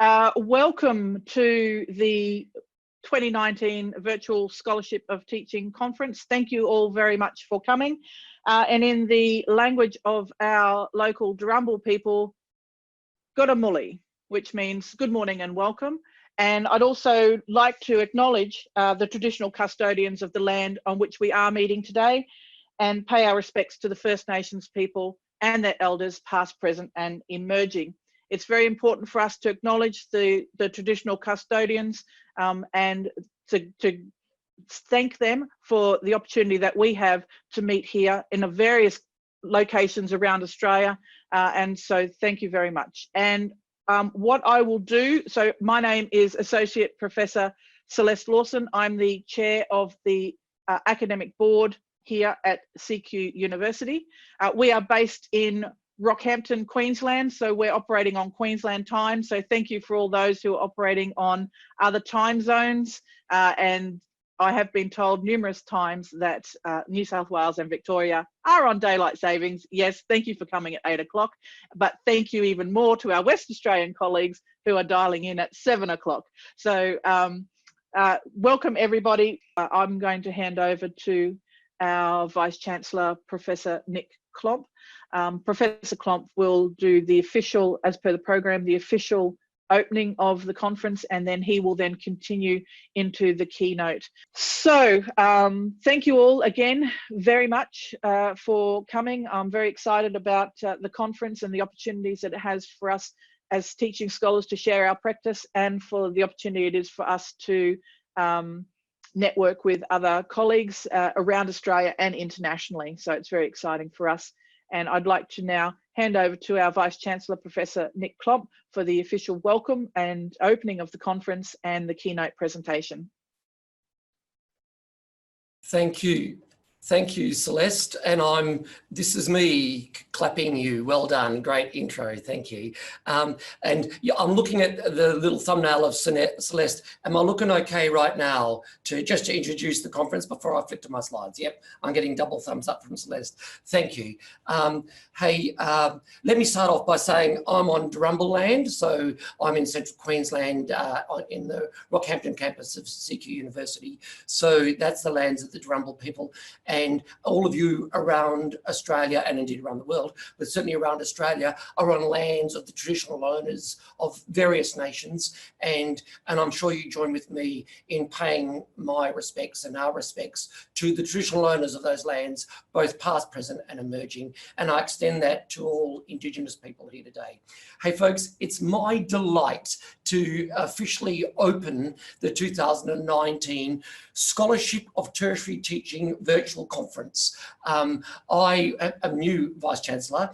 Welcome to the 2019 Virtual Scholarship of Teaching Conference. Thank you all very much for coming. And in the language of our local Durumble people, Gudamuli, which means good morning and welcome. And I'd also like to acknowledge the traditional custodians of the land on which we are meeting today and pay our respects to the First Nations people and their elders, past, present and emerging. It's very important for us to acknowledge the traditional custodians and to thank them for the opportunity that we have to meet here in the various locations around Australia. And so thank you very much. And what I will do, so my name is Associate Professor Celeste Lawson. I'm the chair of the academic board here at CQUniversity. We are based in Rockhampton, Queensland, so we're operating on Queensland time. So thank you for all those who are operating on other time zones. And I have been told numerous times that New South Wales and Victoria are on daylight savings. Yes, thank you for coming at 8 o'clock, but thank you even more to our West Australian colleagues who are dialing in at 7 o'clock. So welcome everybody. I'm going to hand over to our Vice Chancellor, Professor Nick Klomp. Professor Klomp will do the official, as per the program, the official opening of the conference, and then he will then continue into the keynote. So thank you all again very much for coming. I'm very excited about the conference and the opportunities that it has for us as teaching scholars to share our practice, and for the opportunity it is for us to network with other colleagues around Australia and internationally. So it's very exciting for us. And I'd like to now hand over to our Vice Chancellor, Professor Nick Klomp, for the official welcome and opening of the conference and the keynote presentation. Thank you. Thank you, Celeste. And this is me clapping you. Well done. Great intro. Thank you. And yeah, I'm looking at the little thumbnail of Celeste. Am I looking okay right now just to introduce the conference before I flip to my slides? Yep, I'm getting double thumbs up from Celeste. Thank you. Hey, let me start off by saying I'm on Durumble land. So I'm in central Queensland in the Rockhampton campus of CQUniversity. So that's the lands of the Durumble people. And all of you around Australia, and indeed around the world, but certainly around Australia, are on lands of the traditional owners of various nations. And I'm sure you join with me in paying my respects and our respects to the traditional owners of those lands, both past, present and emerging. And I extend that to all Indigenous people here today. Hey folks, it's my delight to officially open the 2019 Scholarship of Tertiary Teaching Virtual Conference. I am new Vice Chancellor,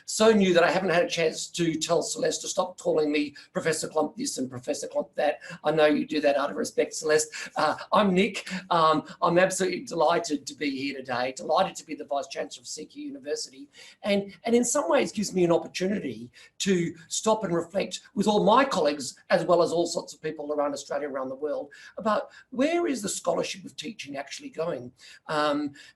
so new that I haven't had a chance to tell Celeste to stop calling me Professor Klomp this and Professor Klomp that. I know you do that out of respect, Celeste. I'm Nick. I'm absolutely delighted to be here today, delighted to be the Vice Chancellor of CQUniversity, and in some ways gives me an opportunity to stop and reflect with all my colleagues, as well as all sorts of people around Australia, around the world, about where is the scholarship of teaching actually going.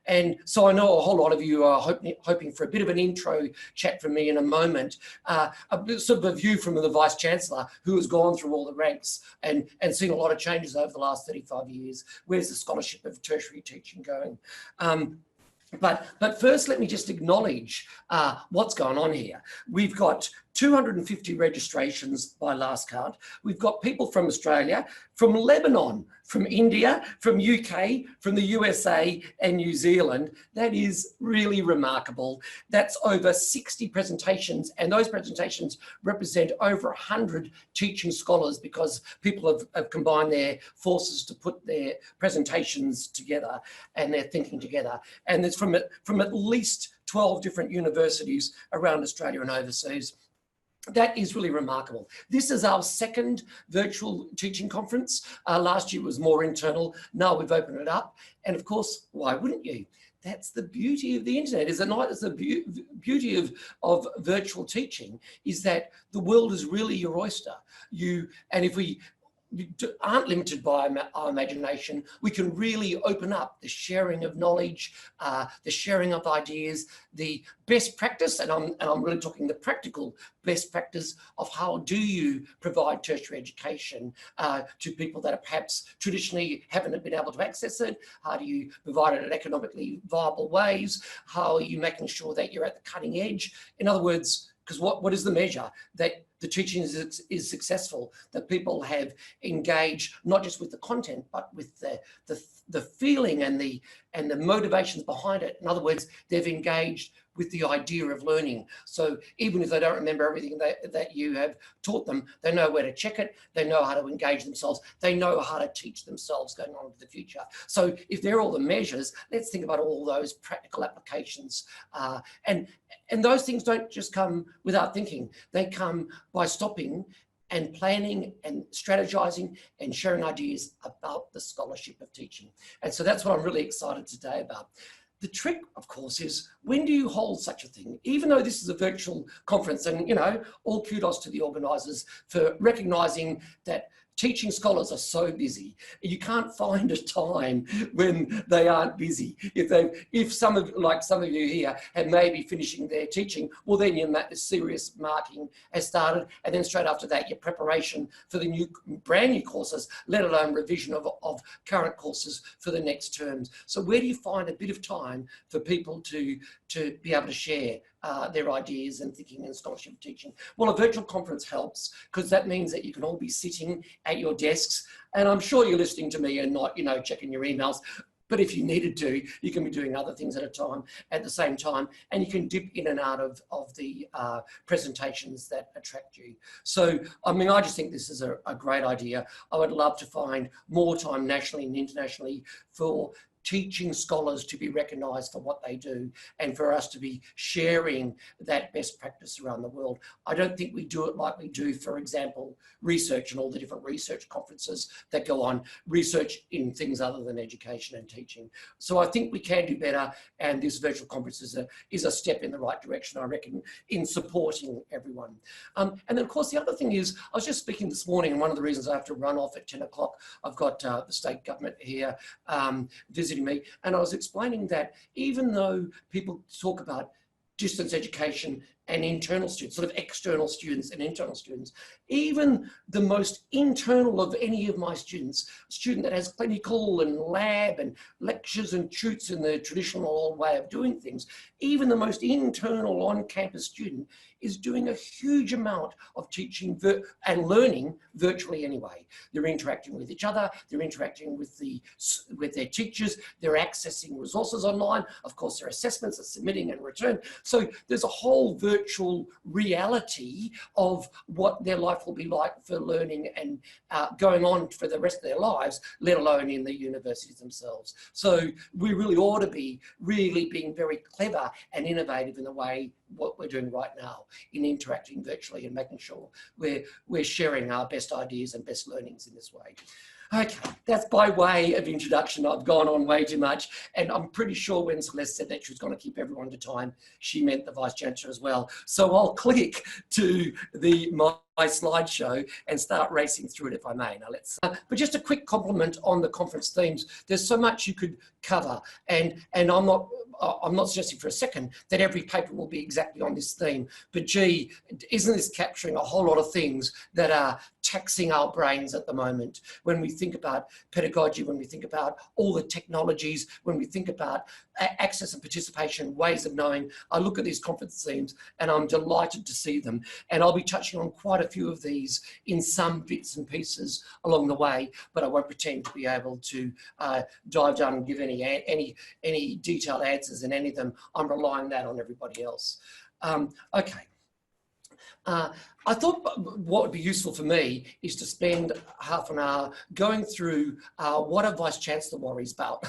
And so I know a whole lot of you are hoping for a bit of an intro chat from me in a moment, a sort of a view from the Vice Chancellor who has gone through all the ranks and seen a lot of changes over the last 35 years. Where's the scholarship of tertiary teaching going? But first, let me just acknowledge what's going on here. We've got 250 registrations by last count. We've got people from Australia, from Lebanon, from India, from UK, from the USA and New Zealand. That is really remarkable. That's over 60 presentations, and those presentations represent over 100 teaching scholars because people have combined their forces to put their presentations together and their thinking together. And it's from at least 12 different universities around Australia and overseas. That is really remarkable. This is our second virtual teaching conference. Last year was more internal. Now we've opened it up. And of course, why wouldn't you? That's the beauty of the internet, is it not? It's the beauty of virtual teaching, is that the world is really your oyster. And if we aren't limited by our imagination, we can really open up the sharing of knowledge, the sharing of ideas, the best practice, and I'm really talking the practical best practice of how do you provide tertiary education to people that are perhaps traditionally haven't been able to access it. How do you provide it in economically viable ways? How are you making sure that you're at the cutting edge? In other words, because what is the measure that the teaching is successful, that people have engaged not just with the content, but with the feeling and the motivations behind it. In other words, they've engaged with the idea of learning. So even if they don't remember everything that you have taught them, they know where to check it, they know how to engage themselves, they know how to teach themselves going on into the future. So if they're all the measures, let's think about all those practical applications. And those things don't just come without thinking. They come by stopping and planning and strategizing and sharing ideas about the scholarship of teaching. And so that's what I'm really excited today about. The trick, of course, is when do you hold such a thing? Even though this is a virtual conference, and all kudos to the organisers for recognising that teaching scholars are so busy. You can't find a time when they aren't busy. If some of you here had maybe finishing their teaching, well then your serious marking has started, and then straight after that your preparation for the brand new courses, let alone revision of current courses for the next terms. So where do you find a bit of time for people to be able to share their ideas and thinking and scholarship teaching? Well, a virtual conference helps, because that means that you can all be sitting at your desks, and I'm sure you're listening to me and not, checking your emails. But if you needed to, you can be doing other things at the same time, and you can dip in and out of the presentations that attract you. So, I just think this is a great idea. I would love to find more time nationally and internationally for teaching scholars to be recognised for what they do, and for us to be sharing that best practice around the world. I don't think we do it like we do, for example, research and all the different research conferences that go on, research in things other than education and teaching. So I think we can do better, and this virtual conference is a step in the right direction, I reckon, in supporting everyone. And then, of course, the other thing is, I was just speaking this morning, and one of the reasons I have to run off at 10 o'clock, I've got the state government here visiting me, and I was explaining that even though people talk about distance education and internal students, sort of external students and internal students, even the most internal of any of my students, a student that has clinical and lab and lectures and tutes in the traditional old way of doing things, even the most internal on-campus student is doing a huge amount of teaching and learning virtually anyway. They're interacting with each other, they're interacting with their teachers, they're accessing resources online, of course their assessments are submitting and return. So there's a whole virtual reality of what their life will be like for learning and going on for the rest of their lives, let alone in the universities themselves. So we really ought to be really being very clever and innovative in the way what we're doing right now in interacting virtually and making sure we're sharing our best ideas and best learnings in this way. Okay, that's by way of introduction. I've gone on way too much, and I'm pretty sure when Celeste said that she was going to keep everyone to time, she meant the Vice-Chancellor as well. So I'll click to my slideshow and start racing through it, if I may. Now let's, but just a quick compliment on the conference themes. There's so much you could cover, and I'm not suggesting for a second that every paper will be exactly on this theme, but gee, isn't this capturing a whole lot of things that are taxing our brains at the moment when we think about pedagogy, when we think about all the technologies, when we think about access and participation, ways of knowing. I look at these conference themes and I'm delighted to see them, and I'll be touching on quite a few of these in some bits and pieces along the way, but I won't pretend to be able to dive down and give any detailed answers in any of them. I'm relying that on everybody else. Okay. I thought what would be useful for me is to spend half an hour going through what a Vice-Chancellor worries about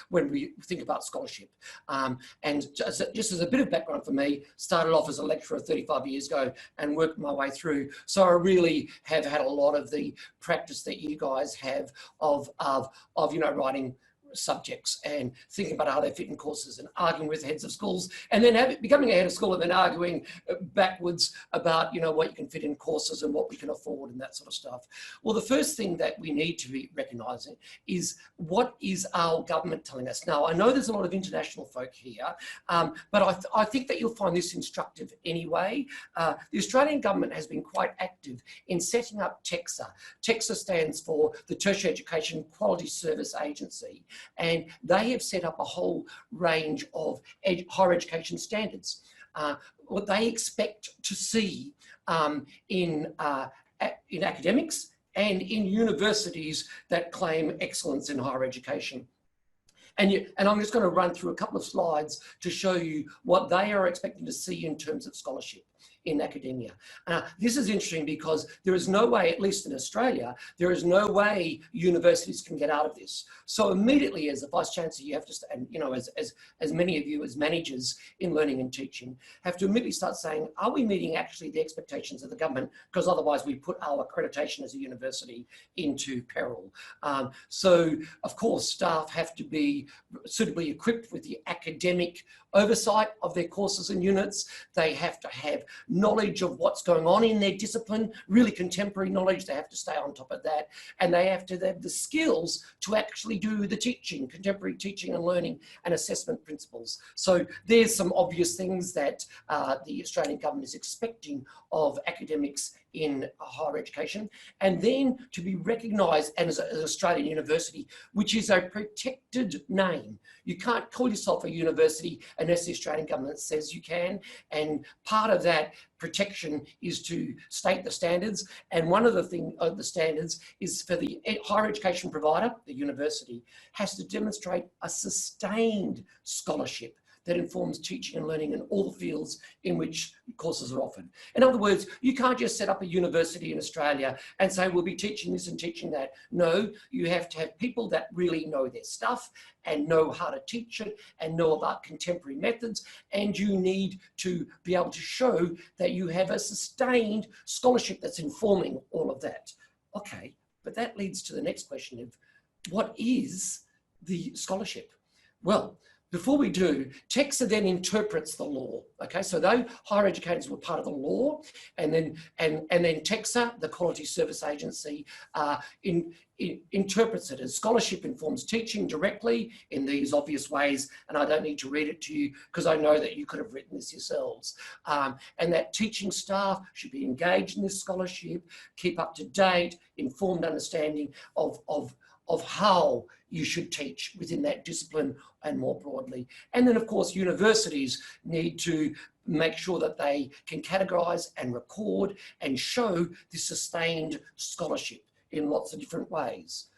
when we think about scholarship. And just as a bit of background for me, started off as a lecturer 35 years ago and worked my way through. So I really have had a lot of the practice that you guys have of writing subjects and thinking about how they fit in courses and arguing with heads of schools, and then becoming a head of school and then arguing backwards about, you know, what you can fit in courses and what we can afford and that sort of stuff. Well, the first thing that we need to be recognising is, what is our government telling us? Now, I know there's a lot of international folk here, but I think that you'll find this instructive anyway. The Australian government has been quite active in setting up TEQSA. TEQSA stands for the Tertiary Education Quality Service Agency, and they have set up a whole range of higher education standards. What they expect to see in academics and in universities that claim excellence in higher education. And I'm just going to run through a couple of slides to show you what they are expecting to see in terms of scholarship in academia. This is interesting because there is no way, at least in Australia, there is no way universities can get out of this. So immediately, as a Vice Chancellor, you have to, and you know, as many of you as managers in learning and teaching, have to immediately start saying, are we meeting actually the expectations of the government? Because otherwise we put our accreditation as a university into peril. So of course, staff have to be suitably equipped with the academic oversight of their courses and units. They have to have knowledge of what's going on in their discipline, really contemporary knowledge. They have to stay on top of that, and they have to have the skills to actually do the teaching, contemporary teaching and learning and assessment principles. So there's some obvious things that the Australian government is expecting of academics in higher education, and then to be recognised as an Australian university, which is a protected name. You can't call yourself a university unless the Australian government says you can, and part of that protection is to state the standards, and one of the standards is for the higher education provider, the university, has to demonstrate a sustained scholarship that informs teaching and learning in all the fields in which courses are offered. In other words, you can't just set up a university in Australia and say, we'll be teaching this and teaching that. No, you have to have people that really know their stuff and know how to teach it and know about contemporary methods. And you need to be able to show that you have a sustained scholarship that's informing all of that. Okay, but that leads to the next question of, what is the scholarship? Well, before we do, TEQSA then interprets the law. Okay, so those higher educators were part of the law, and then TEQSA, the Quality Service Agency, interprets it as scholarship informs teaching directly in these obvious ways, and I don't need to read it to you because I know that you could have written this yourselves. And that teaching staff should be engaged in this scholarship, keep up to date, informed understanding of how you should teach within that discipline and more broadly. And then of course, universities need to make sure that they can categorise and record and show this sustained scholarship in lots of different ways.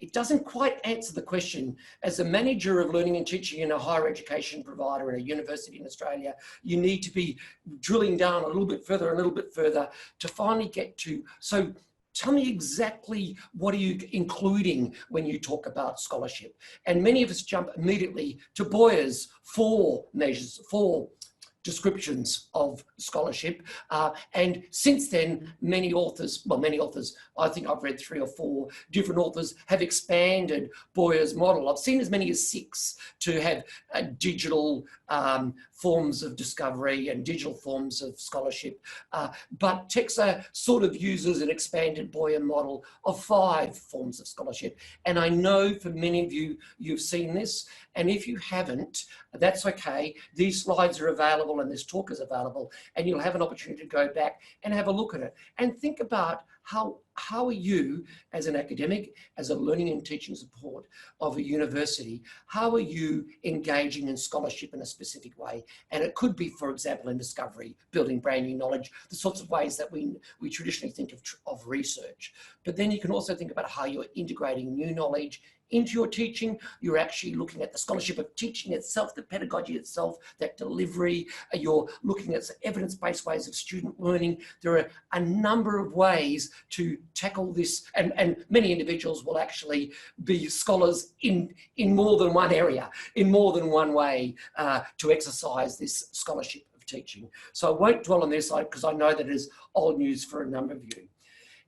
It doesn't quite answer the question. As a manager of learning and teaching in a higher education provider in a university in Australia, you need to be drilling down a little bit further to finally get to, so tell me exactly what are you including when you talk about scholarship? And many of us jump immediately to Boyer's 4 measures, 4 descriptions of scholarship. And since then, many authors, I think I've read 3 or 4 different authors have expanded Boyer's model. I've seen as many as 6 to have digital forms of discovery and digital forms of scholarship. But TEQSA sort of uses an expanded Boyer model of 5 forms of scholarship. And I know for many of you, you've seen this. And if you haven't, that's okay. These slides are available and this talk is available, and you'll have an opportunity to go back and have a look at it and think about how are you as an academic, as a learning and teaching support of a university, how are you engaging in scholarship in a specific way? And it could be, for example, in discovery, building brand new knowledge, the sorts of ways that we traditionally think of research. But then you can also think about how you're integrating new knowledge into your teaching. You're actually looking at the scholarship of teaching itself, the pedagogy itself, that delivery. You're looking at evidence-based ways of student learning. There are a number of ways to tackle this, and many individuals will actually be scholars in more than one area, in more than one way to exercise this scholarship of teaching. So I won't dwell on this because I know that it is old news for a number of you.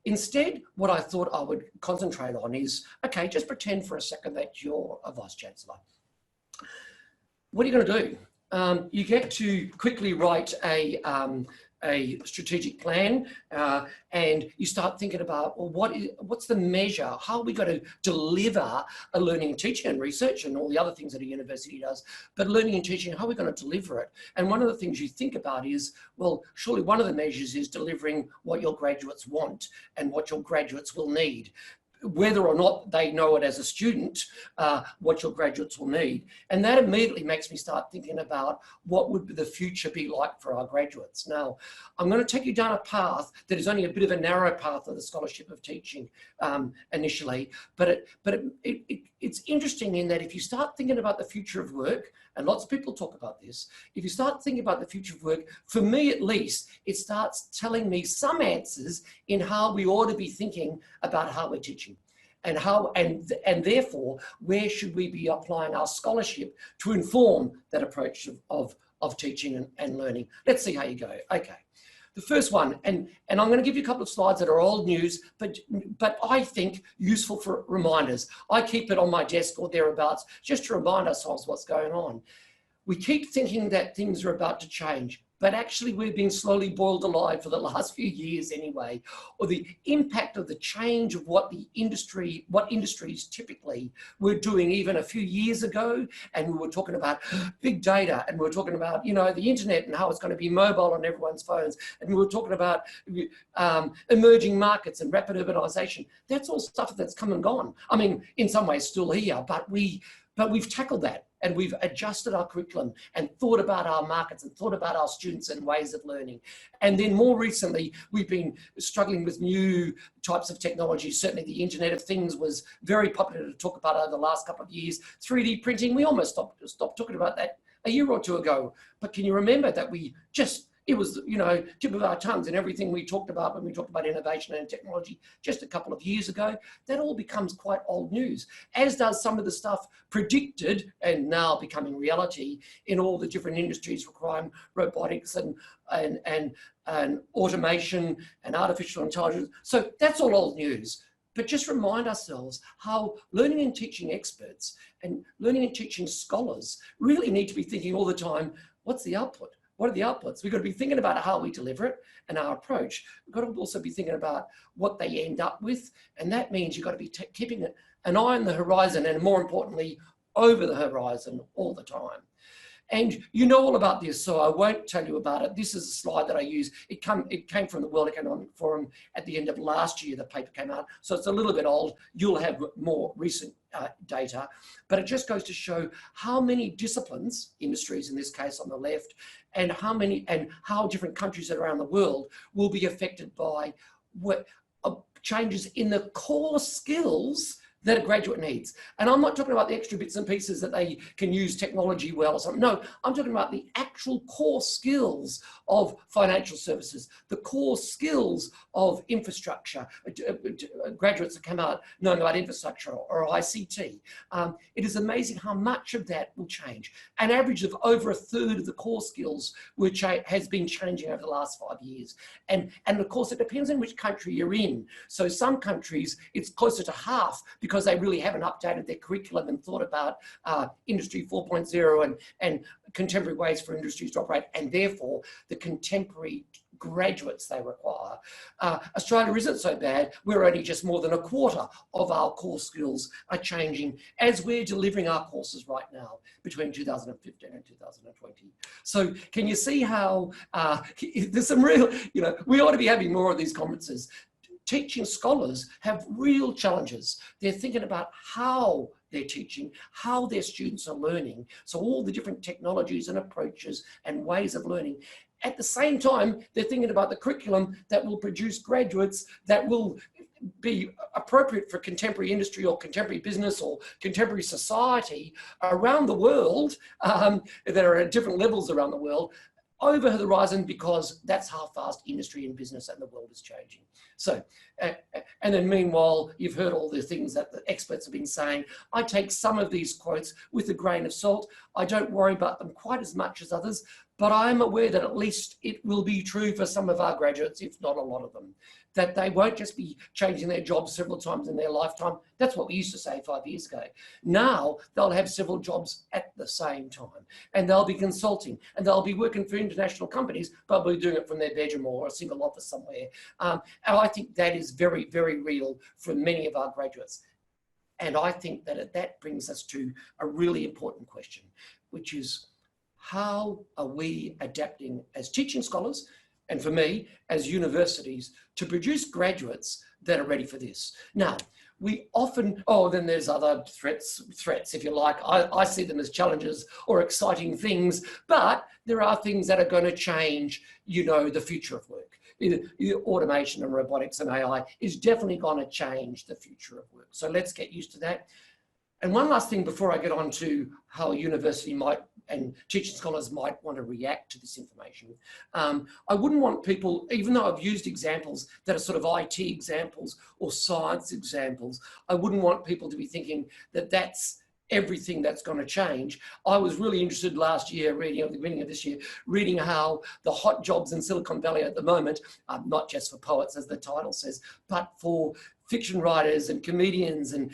Instead, what I thought I would concentrate on is, okay, just pretend for a second that you're a Vice-Chancellor. What are you going to do? You get to quickly write a strategic plan, and you start thinking about, well, what's the measure? How are we going to deliver a learning and teaching and research and all the other things that a university does? But learning and teaching, how are we going to deliver it? And one of the things you think about is, well, surely one of the measures is delivering what your graduates want and what your graduates will need, whether or not they know it as a student, what your graduates will need. And that immediately makes me start thinking about what would the future be like for our graduates. Now, I'm going to take you down a path that is only a bit of a narrow path of the scholarship of teaching initially, but it's interesting in that if you start thinking about the future of work, and lots of people talk about this, if you start thinking about the future of work, for me at least, it starts telling me some answers in how we ought to be thinking about how we're teaching, and how, and therefore, where should we be applying our scholarship to inform that approach of teaching and learning. Let's see how you go. Okay. The first one, and I'm going to give you a couple of slides that are old news, but I think useful for reminders. I keep it on my desk or thereabouts just to remind ourselves what's going on. We keep thinking that things are about to change, but actually we've been slowly boiled alive for the last few years anyway, or the impact of the change of what industries typically were doing even a few years ago. And we were talking about big data, and we were talking about, you know, the internet and how it's going to be mobile on everyone's phones. And we were talking about emerging markets and rapid urbanization. That's all stuff that's come and gone. I mean, in some ways still here, but we've tackled that. And we've adjusted our curriculum and thought about our markets and thought about our students and ways of learning. And then more recently, we've been struggling with new types of technology. Certainly the Internet of Things was very popular to talk about over the last couple of years. 3D printing, we almost stopped talking about that a year or two ago. But can you remember that it was, you know, tip of our tongues and everything we talked about when we talked about innovation and technology just a couple of years ago. That all becomes quite old news, as does some of the stuff predicted and now becoming reality in all the different industries requiring robotics and automation and artificial intelligence. So that's all old news. But just remind ourselves how learning and teaching experts and learning and teaching scholars really need to be thinking all the time, what's the output? What are the outputs? We've got to be thinking about how we deliver it and our approach. We've got to also be thinking about what they end up with. And that means you've got to be keeping an eye on the horizon, and more importantly, over the horizon all the time. And you know all about this, so I won't tell you about it. This is a slide that I use. It came from the World Economic Forum at the end of last year. The paper came out, so it's a little bit old. You'll have more recent data, but it just goes to show how many disciplines, industries in this case on the left, and how different countries around the world will be affected by changes in the core skills that a graduate needs. And I'm not talking about the extra bits and pieces that they can use technology well or something. No, I'm talking about the actual core skills of financial services, the core skills of infrastructure. Graduates that come out knowing about infrastructure or ICT. It is amazing how much of that will change. An average of over a third of the core skills has been changing over the last 5 years. And of course, it depends on which country you're in. So some countries, it's closer to half, because they really haven't updated their curriculum and thought about Industry 4.0 and contemporary ways for industries to operate, and therefore the contemporary graduates they require. Australia isn't so bad. We're only just more than a quarter of our core skills are changing as we're delivering our courses right now between 2015 and 2020. So can you see how there's some real, you know, we ought to be having more of these conferences. Teaching scholars have real challenges. They're thinking about how they're teaching, how their students are learning. So all the different technologies and approaches and ways of learning. At the same time, they're thinking about the curriculum that will produce graduates that will be appropriate for contemporary industry or contemporary business or contemporary society around the world, that are at different levels around the world, over the horizon, because that's how fast industry and business and the world is changing. So, and then meanwhile, you've heard all the things that the experts have been saying. I take some of these quotes with a grain of salt. I don't worry about them quite as much as others, but I'm aware that at least it will be true for some of our graduates, if not a lot of them, that they won't just be changing their jobs several times in their lifetime. That's what we used to say 5 years ago. Now they'll have several jobs at the same time, and they'll be consulting, and they'll be working for international companies, probably doing it from their bedroom or a single office somewhere. And I think that is very, very real for many of our graduates. And I think that that brings us to a really important question, which is, how are we adapting as teaching scholars, and for me, as universities, to produce graduates that are ready for this? Now, we often, then there's other threats, if you like. I see them as challenges or exciting things, but there are things that are going to change, the future of work. Automation and robotics and AI is definitely going to change the future of work. So let's get used to that. And one last thing before I get on to how a university might and teaching scholars might want to react to this information. I wouldn't want people, even though I've used examples that are sort of IT examples or science examples, I wouldn't want people to be thinking that that's everything that's going to change. I was really interested last year, reading at the beginning of this year, reading how the hot jobs in Silicon Valley at the moment, not just for poets as the title says, but for fiction writers and comedians, and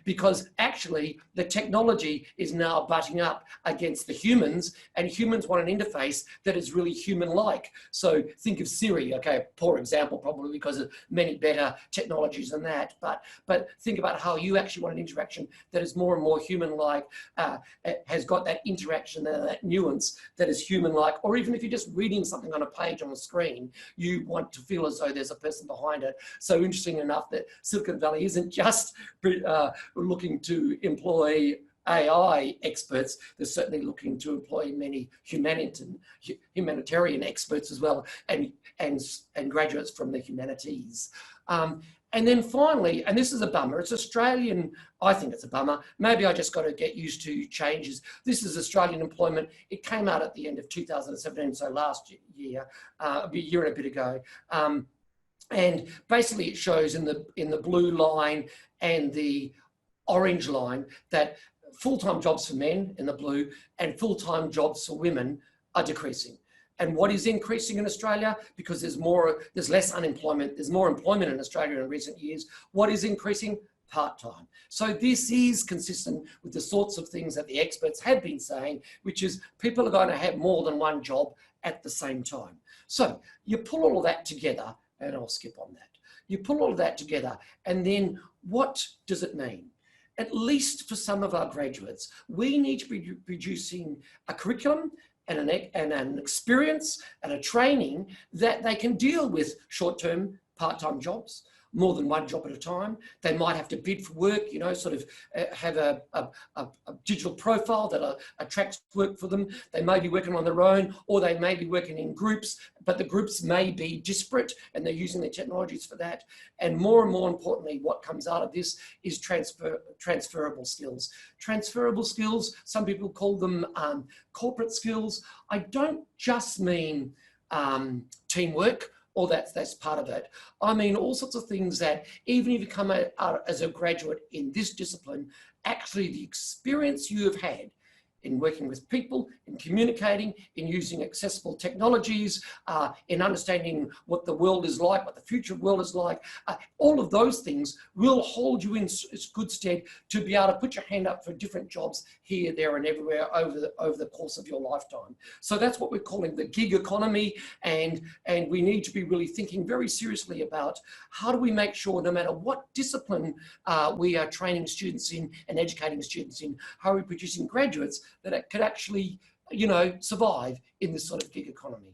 because actually the technology is now butting up against the humans, and humans want an interface that is really human-like. So think of Siri, okay, poor example probably because of many better technologies than that, but think about how you actually want an interaction that is more and more human-like, has got that interaction and that nuance that is human-like, or even if you're just reading something on a page on a screen, you want to feel as though there's a person behind it. So interesting enough that Silicon Valley isn't just looking to employ AI experts, they're certainly looking to employ many humanitarian experts as well, and graduates from the humanities. And then finally, and this is a bummer, it's Australian, I think it's a bummer, maybe I just got to get used to changes. This is Australian employment. It came out at the end of 2017, so last year, a year and a bit ago. And basically it shows in the blue line and the orange line that full-time jobs for men in the blue and full-time jobs for women are decreasing. And what is increasing in Australia? Because there's less unemployment, there's more employment in Australia in recent years. What is increasing? Part-time. So this is consistent with the sorts of things that the experts have been saying, which is people are going to have more than one job at the same time. So you pull all of that together, and I'll skip on that. You pull all of that together, and then what does it mean? At least for some of our graduates, we need to be producing a curriculum and an experience and a training that they can deal with short-term, part-time jobs, more than one job at a time. They might have to bid for work, sort of have a digital profile that attracts work for them. They may be working on their own, or they may be working in groups, but the groups may be disparate and they're using their technologies for that. And more importantly, what comes out of this is transferable skills. Transferable skills, some people call them corporate skills. I don't just mean teamwork, or that's part of it. I mean, all sorts of things that even if you come out as a graduate in this discipline, actually the experience you have had in working with people, in communicating, in using accessible technologies, in understanding what the world is like, what the future world is like, all of those things will hold you in good stead to be able to put your hand up for different jobs here, there, and everywhere over the course of your lifetime. So that's what we're calling the gig economy, and we need to be really thinking very seriously about how do we make sure, no matter what discipline we are training students in and educating students in, how are we producing graduates that it could actually, survive in this sort of gig economy.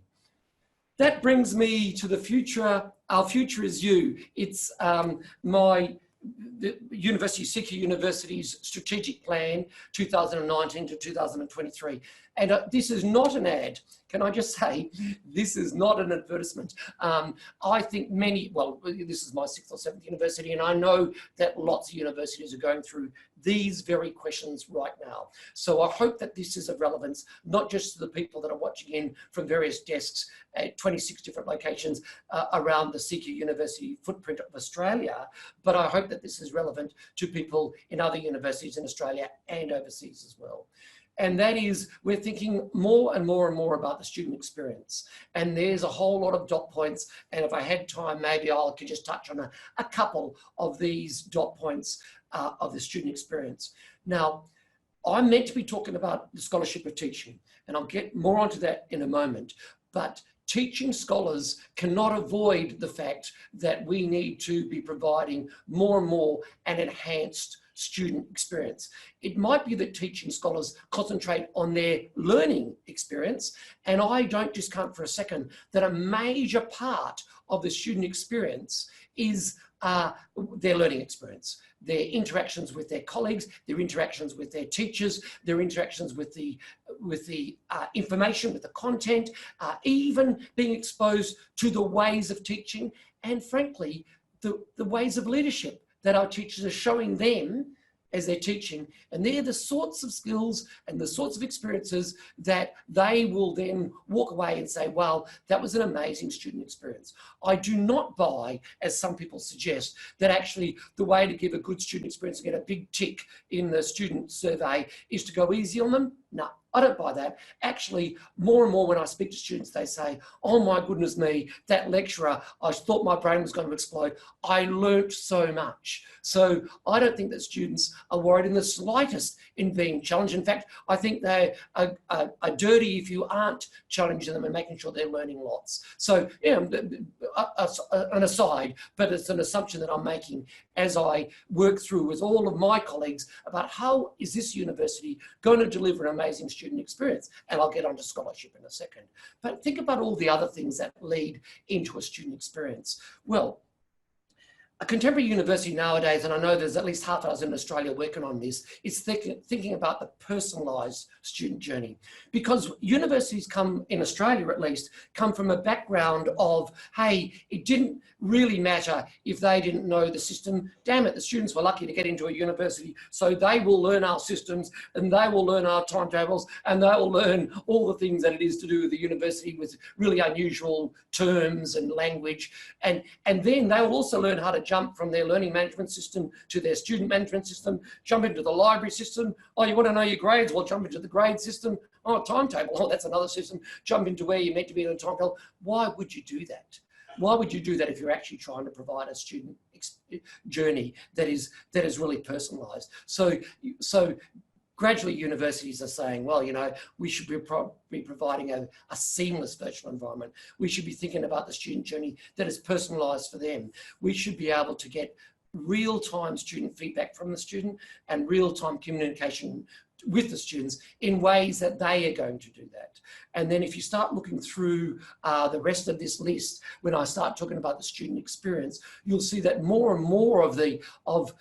That brings me to the future. Our future is you. It's the CQUniversity's strategic plan, 2019 to 2023. And this is not an ad. Can I just say, this is not an advertisement. I think this is my 6th or 7th university, and I know that lots of universities are going through these very questions right now. So I hope that this is of relevance, not just to the people that are watching in from various desks at 26 different locations around the CQUniversity footprint of Australia, but I hope that this is relevant to people in other universities in Australia and overseas as well. And that is, we're thinking more and more and more about the student experience. And there's a whole lot of dot points. And if I had time, maybe I could just touch on a couple of these dot points of the student experience. Now, I'm meant to be talking about the scholarship of teaching, and I'll get more onto that in a moment. But teaching scholars cannot avoid the fact that we need to be providing more and more an enhanced student experience. It might be that teaching scholars concentrate on their learning experience, and I don't discount for a second that a major part of the student experience is their learning experience, their interactions with their colleagues, their interactions with their teachers, their interactions with the information, with the content, even being exposed to the ways of teaching, and frankly, the ways of leadership that our teachers are showing them as they're teaching. And they're the sorts of skills and the sorts of experiences that they will then walk away and say, well, that was an amazing student experience. I do not buy, as some people suggest, that actually the way to give a good student experience and get a big tick in the student survey is to go easy on them. No, I don't buy that. Actually, more and more when I speak to students, they say, oh my goodness me, that lecturer, I thought my brain was going to explode. I learnt so much. So I don't think that students are worried in the slightest in being challenged. In fact, I think they are dirty if you aren't challenging them and making sure they're learning lots. So yeah, an aside, but it's an assumption that I'm making as I work through with all of my colleagues about how is this university going to deliver an amazing student experience. And I'll get onto scholarship in a second. But think about all the other things that lead into a student experience. Well, a contemporary university nowadays, and I know there's at least half a dozen in Australia working on this, is thinking about the personalised student journey. Because universities come, in Australia at least, come from a background of, hey, it didn't really matter if they didn't know the system. Damn it, the students were lucky to get into a university, so they will learn our systems and they will learn our timetables and they will learn all the things that it is to do with the university with really unusual terms and language. And then they will also learn how to jump from their learning management system to their student management system, jump into the library system. Oh, you want to know your grades? Well, jump into the grade system. Oh, timetable. Oh, that's another system. Jump into where you're meant to be in the timetable. Why would you do that? Why would you do that if you're actually trying to provide a student journey that is really personalised? So gradually universities are saying, well, you know, we should be providing a seamless virtual environment. We should be thinking about the student journey that is personalised for them. We should be able to get real-time student feedback from the student and real-time communication with the students in ways that they are going to do that. And then if you start looking through the rest of this list, when I start talking about the student experience, you'll see that more and more of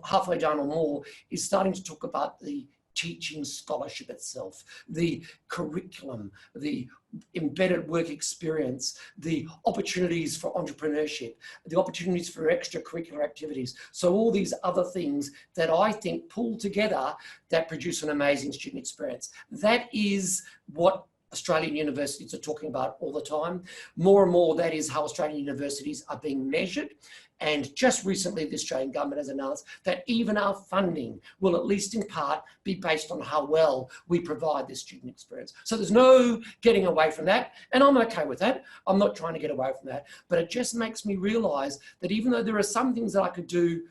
halfway down or more is starting to talk about the teaching scholarship itself, the curriculum, the embedded work experience, the opportunities for entrepreneurship, the opportunities for extracurricular activities. So all these other things that I think pull together that produce an amazing student experience. That is what Australian universities are talking about all the time. More and more, that is how Australian universities are being measured. And just recently, the Australian government has announced that even our funding will, at least in part, be based on how well we provide this student experience. So there's no getting away from that. And I'm okay with that. I'm not trying to get away from that. But it just makes me realise that even though there are some things that I could do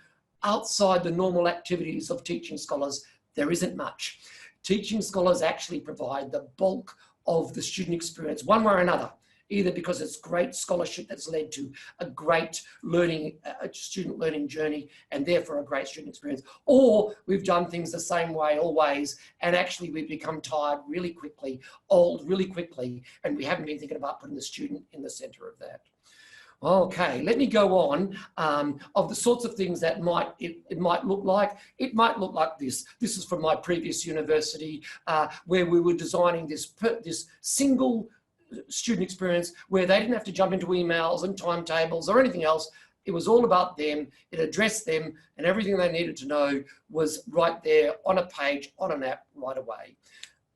outside the normal activities of teaching scholars, there isn't much. Teaching scholars actually provide the bulk of the student experience, one way or another, either because it's great scholarship that's led to a great learning, student learning journey, and therefore a great student experience, or we've done things the same way always, and actually we've become tired really quickly, old really quickly, and we haven't been thinking about putting the student in the centre of that. Okay, let me go on of the sorts of things that it might look like. It might look like this. This is from my previous university where we were designing this single student experience where they didn't have to jump into emails and timetables or anything else. It was all about them. It addressed them, and everything they needed to know was right there on a page, on an app right away.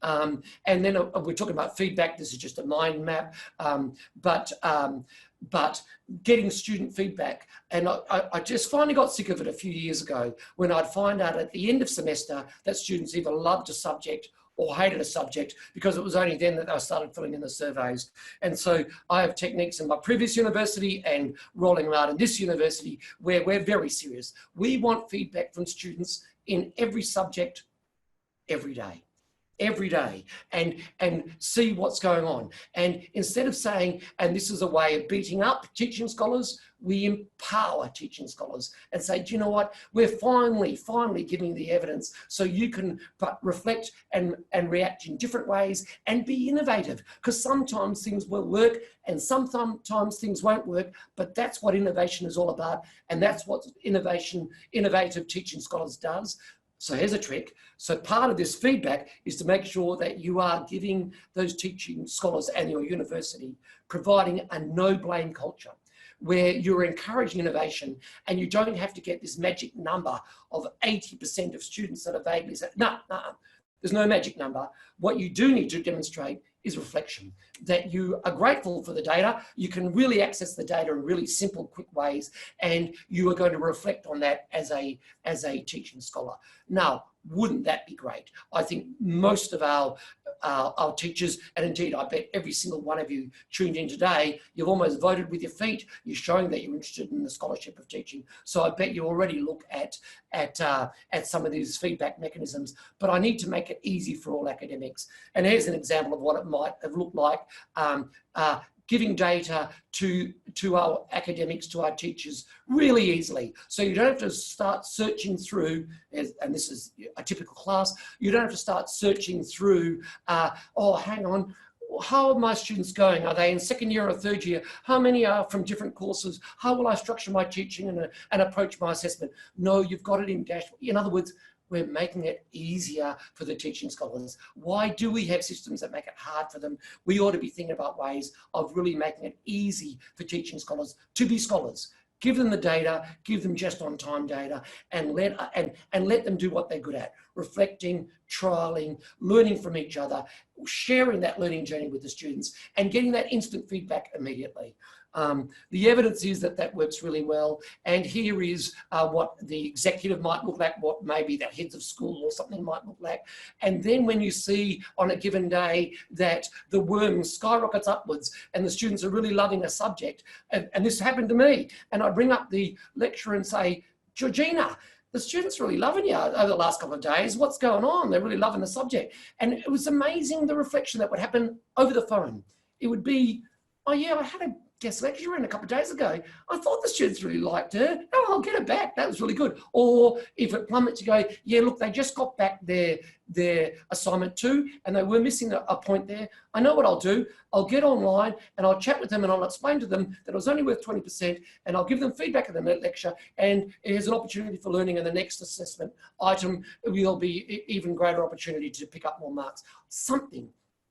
And then we're talking about feedback. This is just a mind map, but getting student feedback. And I just finally got sick of it a few years ago when I'd find out at the end of semester that students either loved a subject or hated a subject, because it was only then that they started filling in the surveys. And so I have techniques in my previous university and rolling them out in this university where we're very serious. We want feedback from students in every subject every day. And see what's going on. And instead of saying, and this is a way of beating up teaching scholars, we empower teaching scholars and say, do you know what? We're finally giving the evidence so you can reflect and react in different ways and be innovative, because sometimes things will work and sometimes things won't work, but that's what innovation is all about. And that's what innovative teaching scholars does. So here's a trick. So part of this feedback is to make sure that you are giving those teaching scholars and your university providing a no blame culture where you're encouraging innovation, and you don't have to get this magic number of 80% of students that are vaguely said, no, there's no magic number. What you do need to demonstrate is reflection, that you are grateful for the data, you can really access the data in really simple, quick ways, and you are going to reflect on that as a teaching scholar. Now, wouldn't that be great? I think most of our teachers, and indeed I bet every single one of you tuned in today, you've almost voted with your feet. You're showing that you're interested in the scholarship of teaching. So I bet you already look at some of these feedback mechanisms, but I need to make it easy for all academics. And here's an example of what it might have looked like. Giving data to our academics, to our teachers, really easily. So you don't have to start searching through, and this is a typical class, you don't have to start searching through, oh, hang on, how are my students going? Are they in second year or third year? How many are from different courses? How will I structure my teaching and approach my assessment? No, you've got it in dashboard. In other words, we're making it easier for the teaching scholars. Why do we have systems that make it hard for them? We ought to be thinking about ways of really making it easy for teaching scholars to be scholars. Give them the data, give them just on time data, and let them do what they're good at. Reflecting, trialing, learning from each other, sharing that learning journey with the students, and getting that instant feedback immediately. The evidence is that that works really well. And here is what the executive might look like, what maybe the heads of school or something might look like. And then when you see on a given day that the worm skyrockets upwards and the students are really loving a subject, and this happened to me, and I bring up the lecturer and say, Georgina, the students really loving you over the last couple of days. What's going on? They're really loving the subject. And it was amazing, the reflection that would happen over the phone. It would be, oh yeah, I had a guest lecturer in a couple of days ago. I thought the students really liked her. Oh, I'll get her back. That was really good. Or if it plummets, you go, yeah, look, they just got back their assignment 2 and they were missing a point there. I know what I'll do. I'll get online and I'll chat with them and I'll explain to them that it was only worth 20%, and I'll give them feedback at the lecture, and here's an opportunity for learning, and the next assessment item will be even greater opportunity to pick up more marks. Something.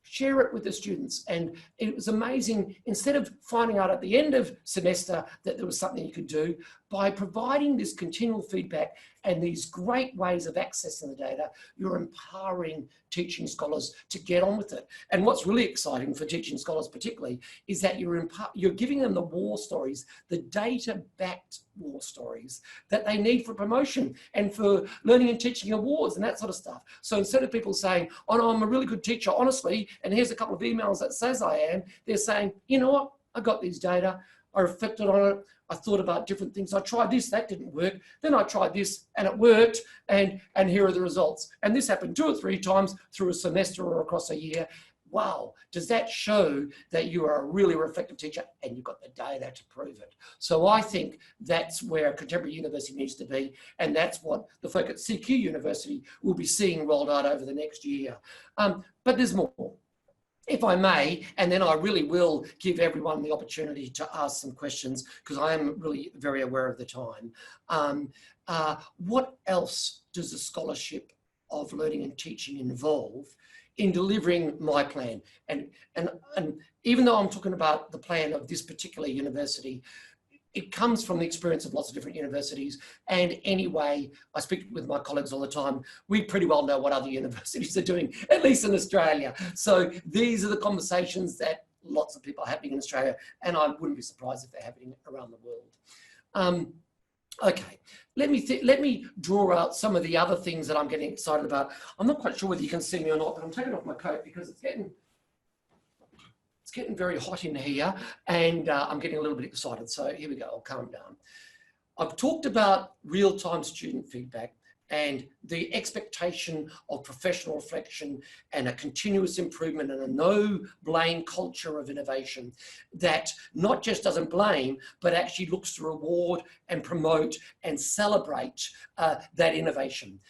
Share it with the students. And it was amazing, instead of finding out at the end of semester that there was something you could do, by providing this continual feedback and these great ways of accessing the data, you're empowering teaching scholars to get on with it. And what's really exciting for teaching scholars particularly is that you're giving them the war stories, the data-backed war stories that they need for promotion and for learning and teaching awards and that sort of stuff. So instead of people saying, oh no, I'm a really good teacher, honestly, and here's a couple of emails that says I am, they're saying, you know what, I got these data, I reflected on it, I thought about different things. I tried this, that didn't work. Then I tried this and it worked, and here are the results. And this happened 2 or 3 times through a semester or across a year. Wow, does that show that you are a really reflective teacher and you've got the data to prove it? So I think that's where a contemporary university needs to be, and that's what the folk at CQUniversity will be seeing rolled out over the next year. But there's more. If I may, and then I really will give everyone the opportunity to ask some questions, because I am really very aware of the time. What else does the scholarship of learning and teaching involve in delivering my plan? And even though I'm talking about the plan of this particular university, it comes from the experience of lots of different universities. And anyway, I speak with my colleagues all the time. We pretty well know what other universities are doing, at least in Australia. So these are the conversations that lots of people are having in Australia, and I wouldn't be surprised if they're happening around the world. Okay, let me draw out some of the other things that I'm getting excited about. I'm not quite sure whether you can see me or not, but I'm taking off my coat because it's getting very hot in here, and I'm getting a little bit excited. So here we go, I'll calm down. I've talked about real-time student feedback and the expectation of professional reflection and a continuous improvement and a no blame culture of innovation that not just doesn't blame, but actually looks to reward and promote and celebrate that innovation,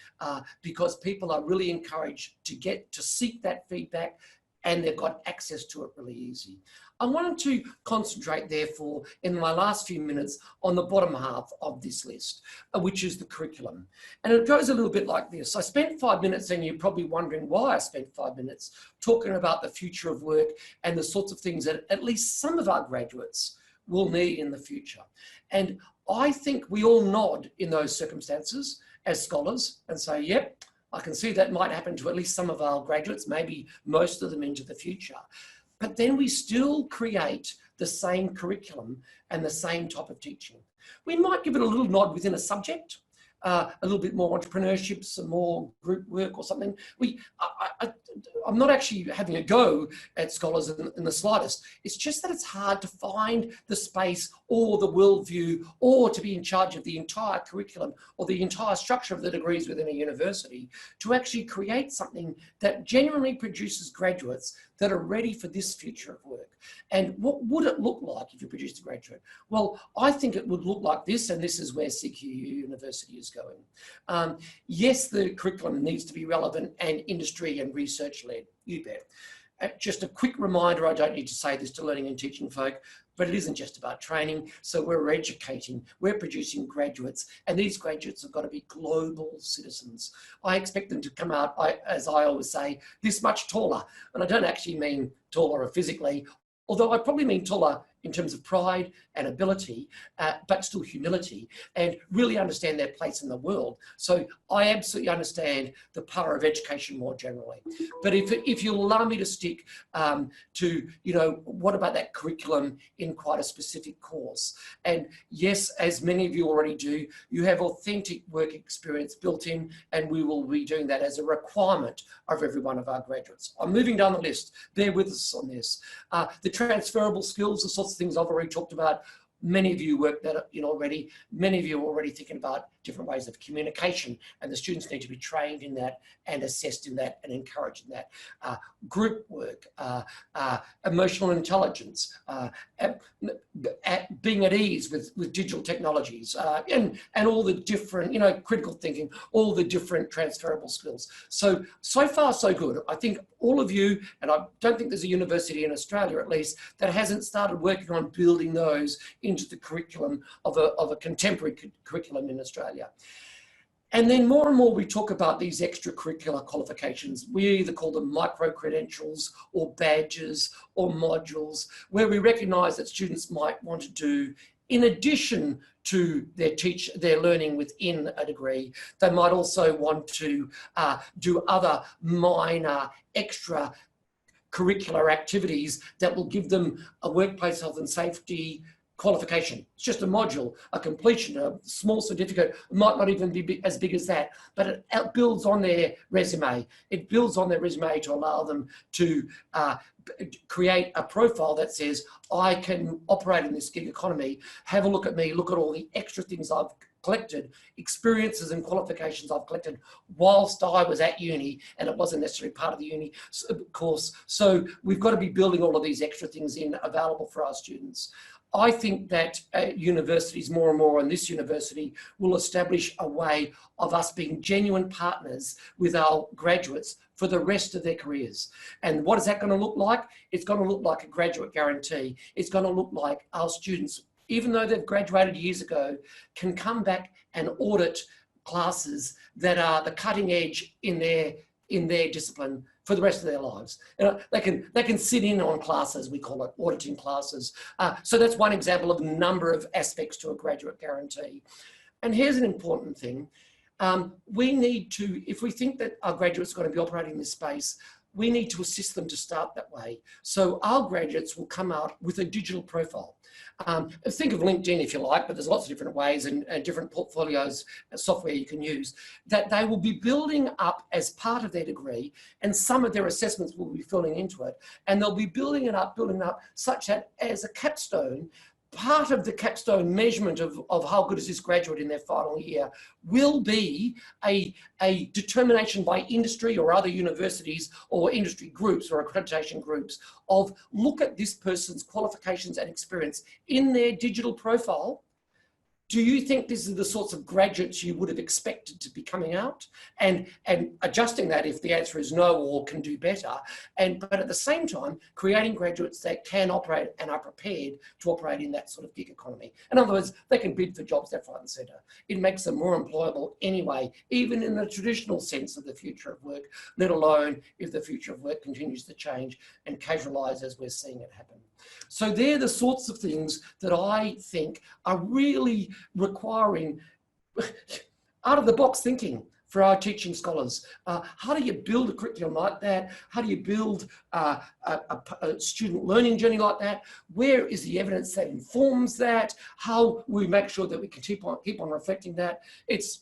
because people are really encouraged to seek that feedback, and they've got access to it really easy. I wanted to concentrate, therefore, in my last few minutes on the bottom half of this list, which is the curriculum. And it goes a little bit like this. I spent 5 minutes, and you're probably wondering why I spent 5 minutes talking about the future of work and the sorts of things that at least some of our graduates will need in the future. And I think we all nod in those circumstances as scholars and say, yep, I can see that might happen to at least some of our graduates, maybe most of them into the future. But then we still create the same curriculum and the same type of teaching. We might give it a little nod within a subject, a little bit more entrepreneurship, some more group work or something. I'm not actually having a go at scholars in the slightest. It's just that it's hard to find the space or the worldview or to be in charge of the entire curriculum or the entire structure of the degrees within a university to actually create something that genuinely produces graduates that are ready for this future of work. And what would it look like if you produced a graduate? Well, I think it would look like this, and this is where CQUniversity is going. Yes, the curriculum needs to be relevant and industry and research-led, you bet. Just a quick reminder, I don't need to say this to learning and teaching folk, but it isn't just about training. So we're educating, we're producing graduates, and these graduates have got to be global citizens. I expect them to come out, as I always say, this much taller. And I don't actually mean taller physically, although I probably mean taller in terms of pride and ability, but still humility, and really understand their place in the world. So I absolutely understand the power of education more generally. But if you'll allow me to stick to, what about that curriculum in quite a specific course? And yes, as many of you already do, you have authentic work experience built in, and we will be doing that as a requirement of every one of our graduates. I'm moving down the list. Bear with us on this. The transferable skills, the sorts of things I've already talked about. Many of you work that in already. Many of you are already thinking about different ways of communication, and the students need to be trained in that and assessed in that and encouraged in that. Group work, emotional intelligence, being at ease with digital technologies, and all the different, critical thinking, all the different transferable skills. So far, so good. I think all of you, and I don't think there's a university in Australia at least, that hasn't started working on building those into the curriculum of a contemporary curriculum in Australia. And then more and more we talk about these extracurricular qualifications. We either call them micro-credentials or badges or modules, where we recognise that students might want to do, in addition to their learning within a degree, they might also want to do other minor extra curricular activities that will give them a workplace health and safety qualification. It's just a module, a completion, a small certificate. It might not even be as big as that, but it builds on their resume. It builds on their resume to allow them to create a profile that says, I can operate in this gig economy. Have a look at me, look at all the extra things I've collected, experiences and qualifications I've collected whilst I was at uni, and it wasn't necessarily part of the uni course. So we've got to be building all of these extra things in available for our students. I think that universities more and more, and this university, will establish a way of us being genuine partners with our graduates for the rest of their careers. And what is that going to look like? It's going to look like a graduate guarantee. It's going to look like our students, even though they've graduated years ago, can come back and audit classes that are the cutting edge in their discipline for the rest of their lives. They can sit in on classes, we call it auditing classes. So that's one example of a number of aspects to a graduate guarantee. And here's an important thing. We need to, if we think that our graduates are going to be operating in this space, we need to assist them to start that way. So our graduates will come out with a digital profile. Think of LinkedIn if you like, but there's lots of different ways and different portfolios software you can use that they will be building up as part of their degree, and some of their assessments will be filling into it, and they'll be building up such that as a capstone, part of the capstone measurement of how good is this graduate in their final year will be a determination by industry or other universities or industry groups or accreditation groups of look at this person's qualifications and experience in their digital profile. Do you think these are the sorts of graduates you would have expected to be coming out? And adjusting that if the answer is no or can do better. But at the same time, creating graduates that can operate and are prepared to operate in that sort of gig economy. In other words, they can bid for jobs left, right and centre. It makes them more employable anyway, even in the traditional sense of the future of work, let alone if the future of work continues to change and casualise as we're seeing it happen. So they're the sorts of things that I think are really requiring out-of-the-box thinking for our teaching scholars. How do you build a curriculum like that? How do you build a student learning journey like that? Where is the evidence that informs that? How we make sure that we can keep on reflecting that? It's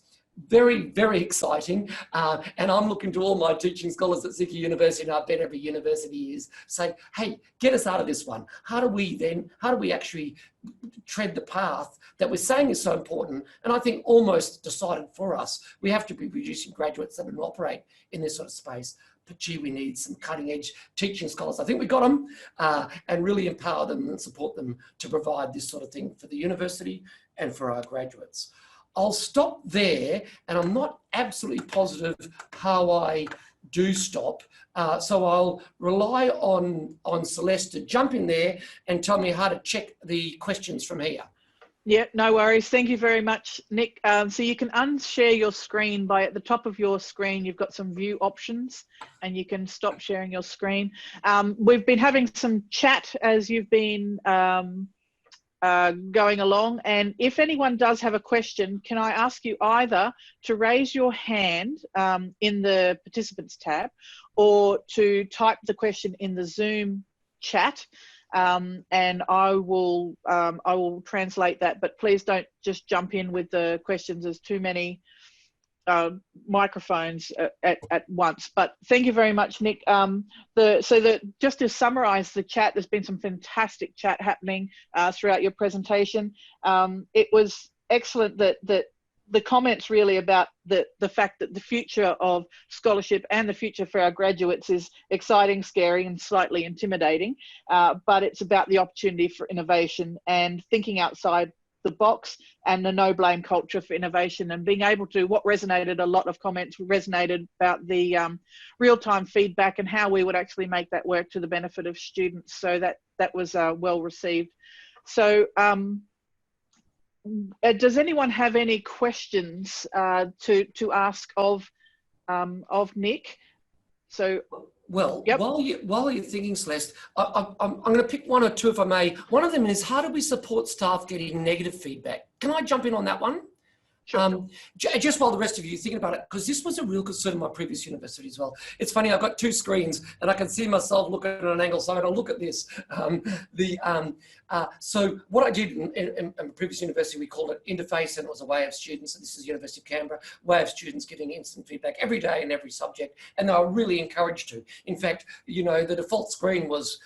very, very exciting. And I'm looking to all my teaching scholars at CQUniversity, and I bet every university is, say, hey, get us out of this one. How do we actually tread the path that we're saying is so important? And I think almost decided for us. We have to be producing graduates that will operate in this sort of space. But gee, we need some cutting edge teaching scholars. I think we got them, and really empower them and support them to provide this sort of thing for the university and for our graduates. I'll stop there, and I'm not absolutely positive how I do stop. So I'll rely on Celeste to jump in there and tell me how to check the questions from here. Yeah, no worries. Thank you very much, Nick. So you can unshare your screen by at the top of your screen, you've got some view options and you can stop sharing your screen. We've been having some chat as you've been going along, and if anyone does have a question, can I ask you either to raise your hand in the participants tab or to type the question in the Zoom chat, and I will translate that, but please don't just jump in with the questions. There's too many microphones at once. But thank you very much, Nick. Just to summarize the chat, there's been some fantastic chat happening throughout your presentation. It was excellent that the comments really about the fact that the future of scholarship and the future for our graduates is exciting, scary and slightly intimidating, but it's about the opportunity for innovation and thinking outside the box and the no blame culture for innovation, and being able to, what resonated, a lot of comments resonated about the real-time feedback and how we would actually make that work to the benefit of students. So that was well received. So does anyone have any questions to ask of Nick? So well, yep. while you're thinking, Celeste, I'm going to pick one or two if I may. One of them is, how do we support staff getting negative feedback? Can I jump in on that one? Sure. Just while the rest of you are thinking about it, because this was a real concern in my previous university as well. It's funny, I've got two screens and I can see myself looking at an angle, so I'm going to look at this. So what I did in the previous university, we called it interface, and it was a way of students, and this is University of Canberra, way of students getting instant feedback every day in every subject, and they were really encouraged to. In fact, the default screen was,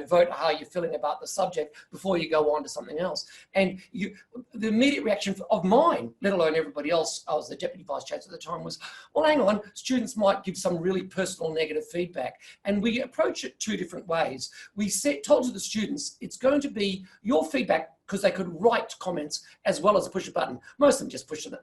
vote how you're feeling about the subject before you go on to something else. And the immediate reaction of mine, let alone everybody else, I was the Deputy Vice Chancellor at the time, was, well, hang on, students might give some really personal negative feedback. And we approach it two different ways. We told to the students, it's going to be your feedback, because they could write comments as well as push a button. Most of them just push an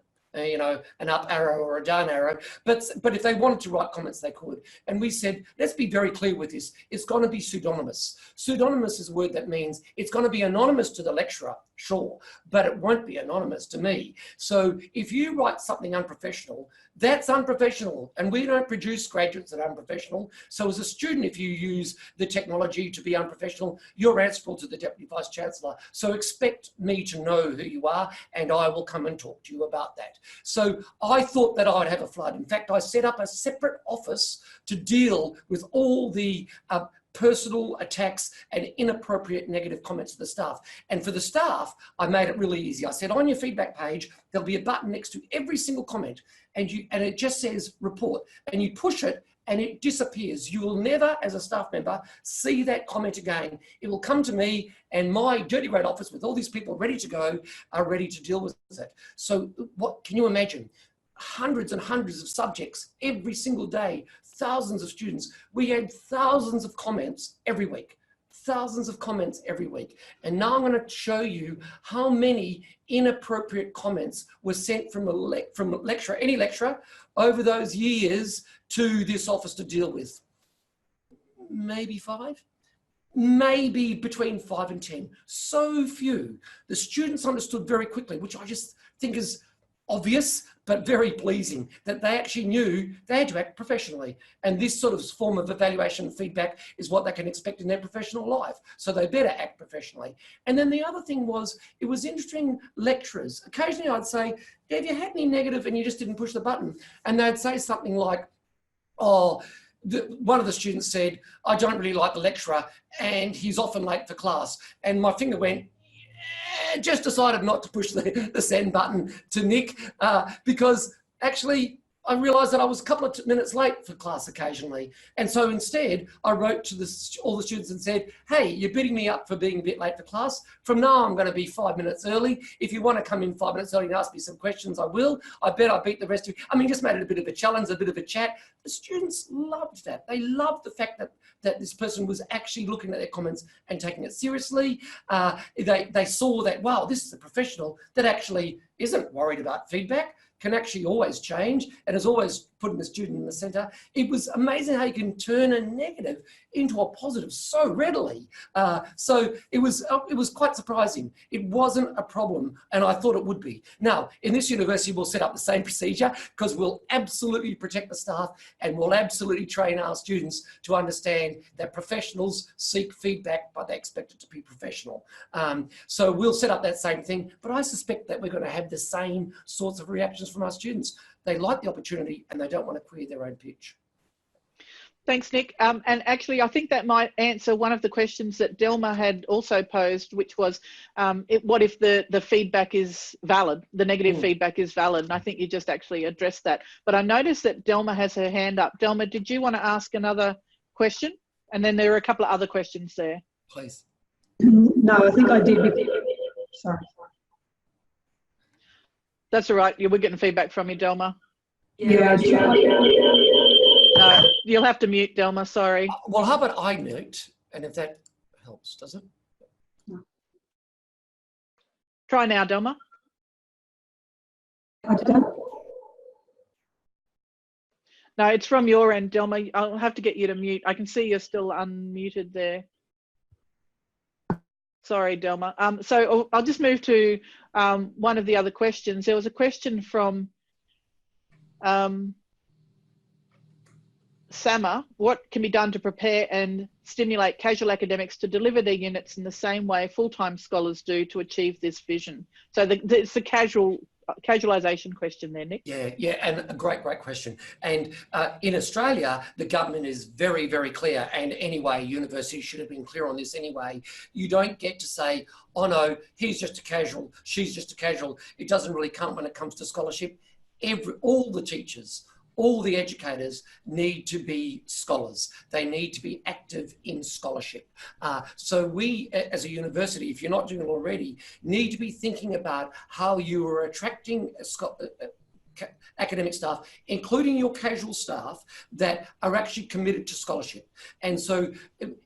up arrow or a down arrow, but if they wanted to write comments, they could. And we said, let's be very clear with this. It's going to be pseudonymous. Pseudonymous is a word that means it's going to be anonymous to the lecturer, sure, but it won't be anonymous to me. So if you write something unprofessional, that's unprofessional, and we don't produce graduates that are unprofessional. So as a student, if you use the technology to be unprofessional, you're answerable to the Deputy Vice Chancellor. So expect me to know who you are, and I will come and talk to you about that. So I thought that I'd have a flood. In fact, I set up a separate office to deal with all the personal attacks and inappropriate negative comments to the staff. And for the staff, I made it really easy. I said, on your feedback page, there'll be a button next to every single comment, and it just says report, and you push it and it disappears. You will never, as a staff member, see that comment again. It will come to me and my dirty red office with all these people ready to go are ready to deal with it. So what can you imagine? Hundreds and hundreds of subjects every single day, thousands of students. We had thousands of comments every week, thousands of comments every week. And now I'm going to show you how many inappropriate comments were sent from any lecturer over those years to this office to deal with. Maybe 5, maybe between 5 and 10. So few. The students understood very quickly, which I just think is obvious, but very pleasing, that they actually knew they had to act professionally. And this sort of form of evaluation and feedback is what they can expect in their professional life. So they better act professionally. And then the other thing was, it was interesting, lecturers. Occasionally I'd say, have you had any negative and you just didn't push the button? And they'd say something like, oh, one of the students said, I don't really like the lecturer and he's often late for class. And my finger went, just decided not to push the send button to Nick because actually I realised that I was a couple of minutes late for class occasionally. And so instead I wrote to all the students and said, hey, you're beating me up for being a bit late for class. From now I'm going to be 5 minutes early. If you want to come in 5 minutes early and ask me some questions, I will. I bet I beat the rest of you. I mean, just made it a bit of a challenge, a bit of a chat. The students loved that. They loved the fact that this person was actually looking at their comments and taking it seriously. They saw that, wow, this is a professional that actually isn't worried about feedback, can actually always change and is always putting the student in the centre. It was amazing how you can turn a negative into a positive so readily. So it was quite surprising. It wasn't a problem, and I thought it would be. Now, in this university, we'll set up the same procedure because we'll absolutely protect the staff and we'll absolutely train our students to understand that professionals seek feedback, but they expect it to be professional. So we'll set up that same thing, but I suspect that we're going to have the same sorts of reactions from our students. They like the opportunity and they don't want to queer their own pitch. Thanks, Nick. And actually, I think that might answer one of the questions that Delma had also posed, which was, what if the feedback is valid, the negative feedback is valid? And I think you just actually addressed that. But I noticed that Delma has her hand up. Delma, did you want to ask another question? And then there are a couple of other questions there. Please. No, I think I did. Sorry. That's all right. We're getting feedback from you, Delma. Yeah. No, you'll have to mute, Delma, sorry. Well, how about I mute? And if that helps, does it? No. Try now, Delma. No, it's from your end, Delma. I'll have to get you to mute. I can see you're still unmuted there. Sorry, Delma. So I'll just move to one of the other questions. There was a question from Sama. What can be done to prepare and stimulate casual academics to deliver their units in the same way full-time scholars do to achieve this vision? So it's the casualisation question there, Nick. Yeah, and a great question. And in Australia, the government is very, very clear. And anyway, universities should have been clear on this anyway. You don't get to say, oh no, he's just a casual, she's just a casual. It doesn't really count when it comes to scholarship. All the teachers, all the educators need to be scholars. They need to be active in scholarship. So we, as a university, if you're not doing it already, need to be thinking about how you are attracting academic staff, including your casual staff, that are actually committed to scholarship. And so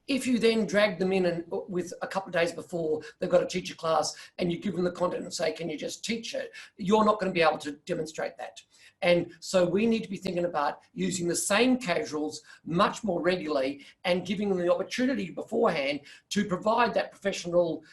if you then drag them in and with a couple of days before they've got to teach a class and you give them the content and say, can you just teach it? You're not going to be able to demonstrate that. And so we need to be thinking about using the same casuals much more regularly and giving them the opportunity beforehand to provide that professional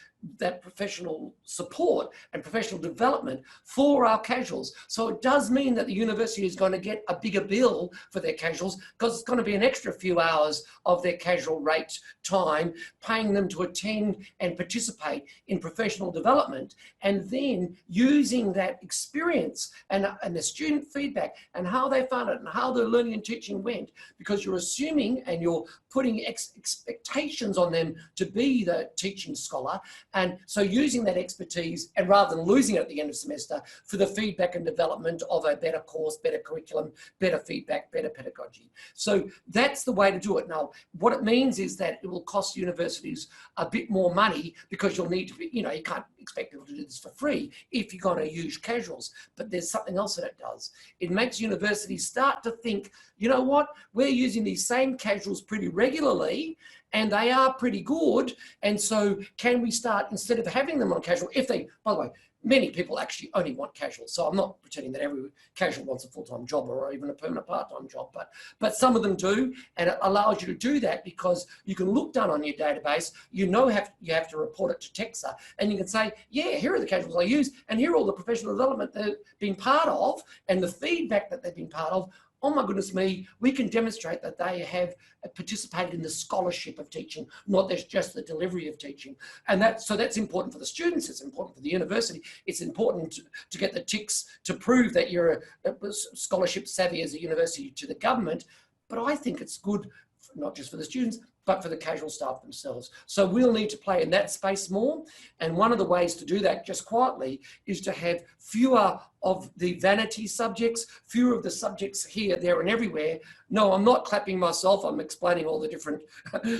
support and professional development for our casuals. So it does mean that the university is going to get a bigger bill for their casuals, because it's going to be an extra few hours of their casual rate time, paying them to attend and participate in professional development, and then using that experience and the student feedback and how they found it and how their learning and teaching went, because you're assuming and you're putting expectations on them to be the teaching scholar. And so using that expertise, and rather than losing it at the end of semester, for the feedback and development of a better course, better curriculum, better feedback, better pedagogy. So that's the way to do it. Now, what it means is that it will cost universities a bit more money, because you'll need to be, you know, you can't expect people to do this for free if you're going to use casuals. But there's something else that it does. It makes universities start to think, you know what, we're using these same casuals pretty regularly, and they are pretty good. And so can we start, instead of having them on casual, if they, by the way, many people actually only want casual. So I'm not pretending that every casual wants a full-time job or even a permanent part-time job, but some of them do. And it allows you to do that because you can look down on your database, you know you have to report it to TEXA, and you can say, yeah, here are the casuals I use, and here are all the professional development they've been part of and the feedback that they've been part of. Oh my goodness me, we can demonstrate that they have participated in the scholarship of teaching, not just the delivery of teaching. And so that's important for the students, it's important for the university, it's important to get the ticks to prove that you're a scholarship savvy as a university to the government. But I think it's good, not just for the students, but for the casual staff themselves. So we'll need to play in that space more. And one of the ways to do that, just quietly, is to have fewer of the vanity subjects, fewer of the subjects here, there, and everywhere. No, I'm not clapping myself, I'm explaining all the different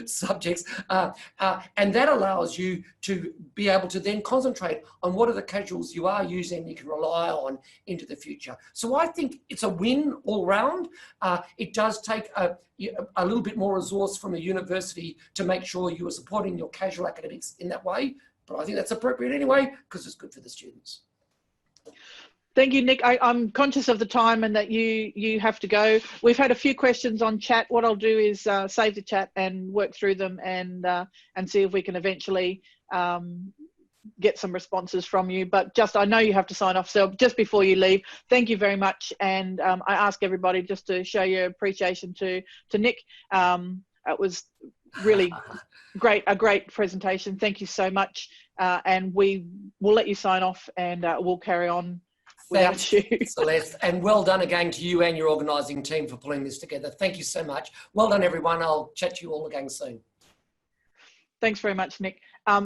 subjects. And that allows you to be able to then concentrate on what are the casuals you are using, you can rely on into the future. So I think it's a win all round. It does take a little bit more resource from a university to make sure you are supporting your casual academics in that way. But I think that's appropriate anyway, because it's good for the students. Thank you, Nick. I'm conscious of the time and that you have to go. We've had a few questions on chat. What I'll do is save the chat and work through them and see if we can eventually get some responses from you. But just, I know you have to sign off, so just before you leave, thank you very much. And I ask everybody just to show your appreciation to Nick. It was really a great presentation. Thank you so much. And we will let you sign off, and we'll carry on. Thanks, Celeste, and well done again to you and your organising team for pulling this together. Thank you so much. Well done, everyone. I'll chat to you all again soon. Thanks very much, Nick.